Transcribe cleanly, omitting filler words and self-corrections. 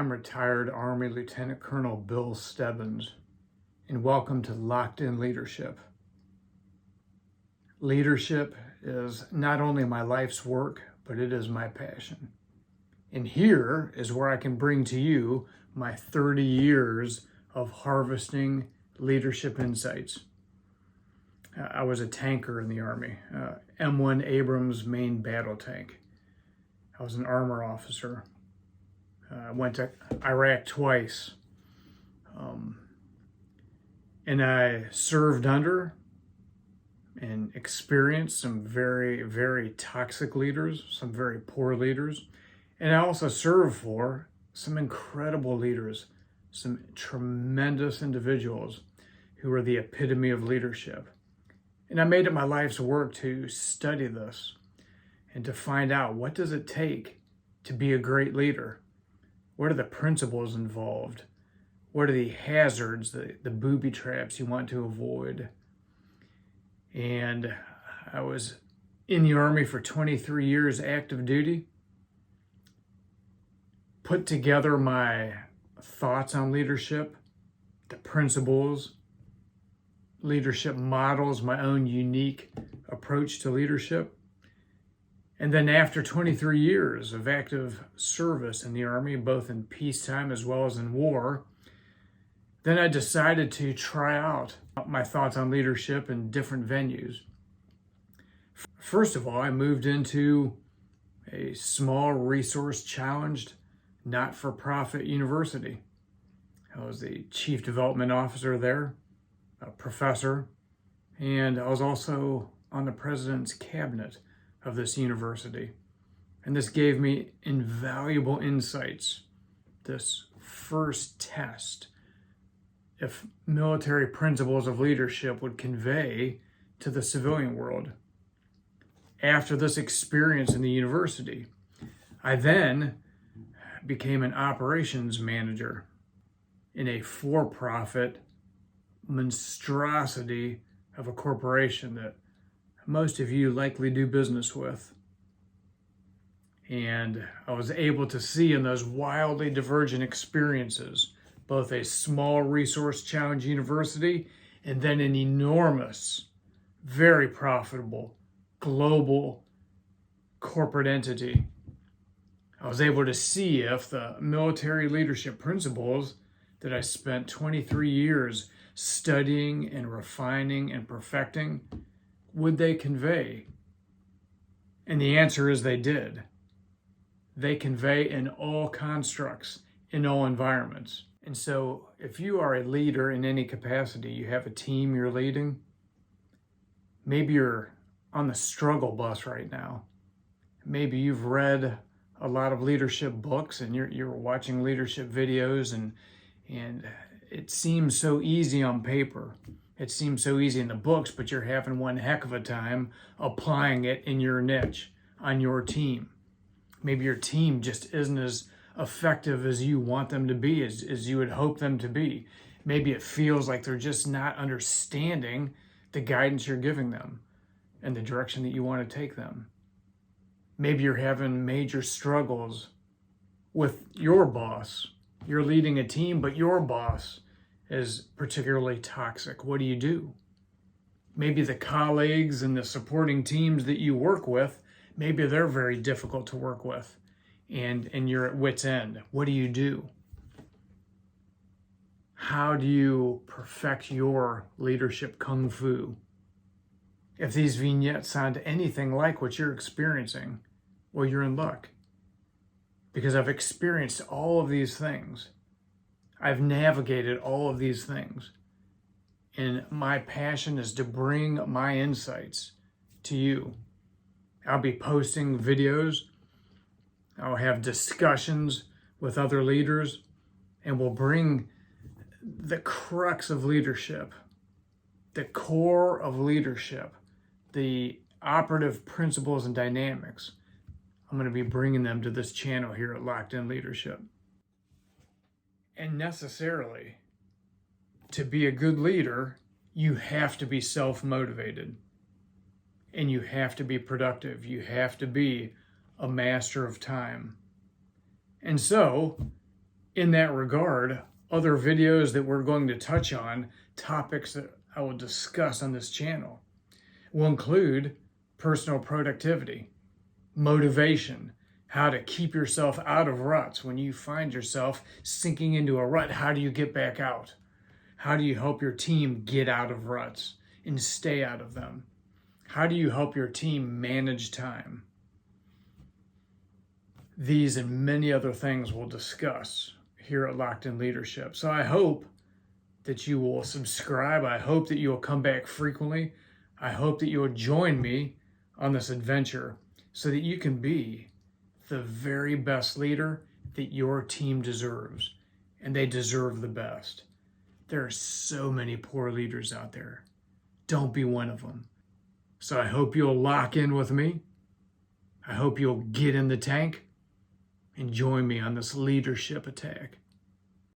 I'm retired Army Lieutenant Colonel Bill Stebbins, and welcome to Locked In Leadership. Leadership is not only my life's work, but it is my passion. And here is where I can bring to you my 30 years of harvesting leadership insights. I was a tanker in the Army, M1 Abrams main battle tank. I was an armor officer. I went to Iraq twice. And I served under and experienced some very, very toxic leaders, some very poor leaders. And I also served for some incredible leaders, some tremendous individuals who were the epitome of leadership. And I made it my life's work to study this and to find out, what does it take to be a great leader? What are the principles involved? What are the hazards, the booby traps you want to avoid? And I was in the Army for 23 years active duty, put together my thoughts on leadership, the principles, leadership models, my own unique approach to leadership. And then after 23 years of active service in the Army, both in peacetime as well as in war, then I decided to try out my thoughts on leadership in different venues. First of all, I moved into a small resource-challenged, not-for-profit university. I was the chief development officer there, a professor, and I was also on the president's cabinet of this university. And this gave me invaluable insights, this first test if military principles of leadership would convey to the civilian world. After this experience in the university, I then became an operations manager in a for-profit monstrosity of a corporation that most of you likely do business with. And I was able to see in those wildly divergent experiences both a small resource challenge university and then an enormous, very profitable, global corporate entity. I was able to see if the military leadership principles that I spent 23 years studying and refining and perfecting, would they convey? And the answer is they did. They convey in all constructs, in all environments. And so if you are a leader in any capacity, you have a team you're leading, maybe you're on the struggle bus right now. Maybe you've read a lot of leadership books and you're watching leadership videos and it seems so easy on paper. It seems so easy in the books, but you're having one heck of a time applying it in your niche, on your team. Maybe your team just isn't as effective as you want them to be, as you would hope them to be. Maybe it feels like they're just not understanding the guidance you're giving them and the direction that you want to take them. Maybe you're having major struggles with your boss. You're leading a team, but your boss is particularly toxic. What do you do? Maybe the colleagues and the supporting teams that you work with, maybe they're very difficult to work with, and you're at wit's end. What do you do? How do you perfect your leadership kung fu? If these vignettes sound anything like what you're experiencing, well, you're in luck. Because I've experienced all of these things. I've navigated all of these things. And my passion is to bring my insights to you. I'll be posting videos. I'll have discussions with other leaders, and we'll bring the crux of leadership, the core of leadership, the operative principles and dynamics. I'm going to be bringing them to this channel here at Locked In Leadership. And necessarily, to be a good leader, you have to be self-motivated. And you have to be productive. You have to be a master of time. And so, In that regard, other videos that we're going to touch on, topics that I will discuss on this channel, will include personal productivity, motivation, how to keep yourself out of ruts. When you find yourself sinking into a rut, how do you get back out? How do you help your team get out of ruts and stay out of them? How do you help your team manage time? These and many other things we'll discuss here at Locked In Leadership. So I hope that you will subscribe. I hope that you will come back frequently. I hope that you will join me on this adventure so that you can be the very best leader that your team deserves, and they deserve the best. There are so many poor leaders out there. Don't be one of them. So I hope you'll lock in with me. I hope you'll get in the tank and join me on this leadership attack.